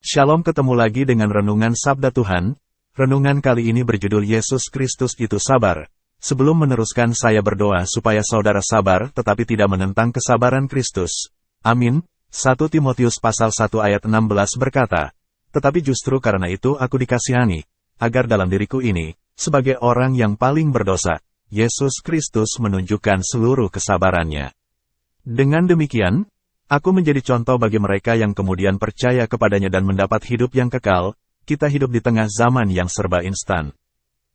Shalom, ketemu lagi dengan Renungan Sabda Tuhan. Renungan kali ini berjudul Yesus Kristus itu sabar. Sebelum meneruskan, saya berdoa supaya saudara sabar tetapi tidak menentang kesabaran Kristus. Amin. 1 Timotius pasal 1 ayat 16 berkata, "Tetapi justru karena itu aku dikasihani, agar dalam diriku ini, sebagai orang yang paling berdosa, Yesus Kristus menunjukkan seluruh kesabarannya. Dengan demikian, aku menjadi contoh bagi mereka yang kemudian percaya kepadanya dan mendapat hidup yang kekal." Kita hidup di tengah zaman yang serba instan.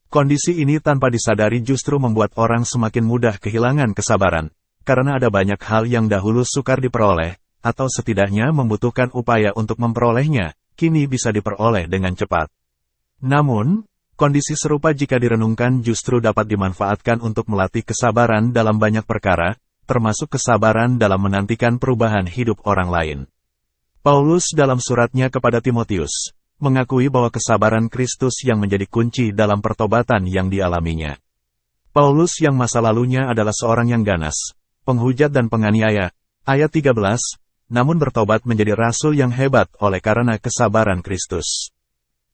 Kondisi ini tanpa disadari justru membuat orang semakin mudah kehilangan kesabaran, karena ada banyak hal yang dahulu sukar diperoleh, atau setidaknya membutuhkan upaya untuk memperolehnya, kini bisa diperoleh dengan cepat. Namun, kondisi serupa jika direnungkan justru dapat dimanfaatkan untuk melatih kesabaran dalam banyak perkara, termasuk kesabaran dalam menantikan perubahan hidup orang lain. Paulus dalam suratnya kepada Timotius mengakui bahwa kesabaran Kristus yang menjadi kunci dalam pertobatan yang dialaminya. Paulus yang masa lalunya adalah seorang yang ganas, penghujat dan penganiaya, ayat 13, namun bertobat menjadi rasul yang hebat oleh karena kesabaran Kristus.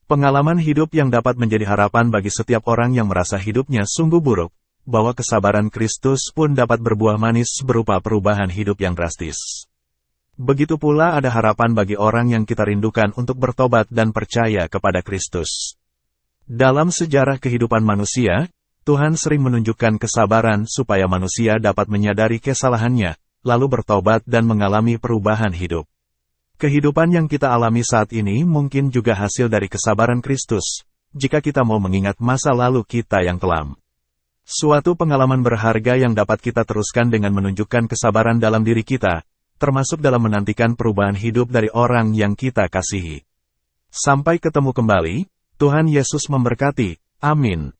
Pengalaman hidup yang dapat menjadi harapan bagi setiap orang yang merasa hidupnya sungguh buruk, bahwa kesabaran Kristus pun dapat berbuah manis berupa perubahan hidup yang drastis. Begitu pula ada harapan bagi orang yang kita rindukan untuk bertobat dan percaya kepada Kristus. Dalam sejarah kehidupan manusia, Tuhan sering menunjukkan kesabaran supaya manusia dapat menyadari kesalahannya, lalu bertobat dan mengalami perubahan hidup. Kehidupan yang kita alami saat ini mungkin juga hasil dari kesabaran Kristus, jika kita mau mengingat masa lalu kita yang kelam. Suatu pengalaman berharga yang dapat kita teruskan dengan menunjukkan kesabaran dalam diri kita, termasuk dalam menantikan perubahan hidup dari orang yang kita kasihi. Sampai ketemu kembali, Tuhan Yesus memberkati. Amin.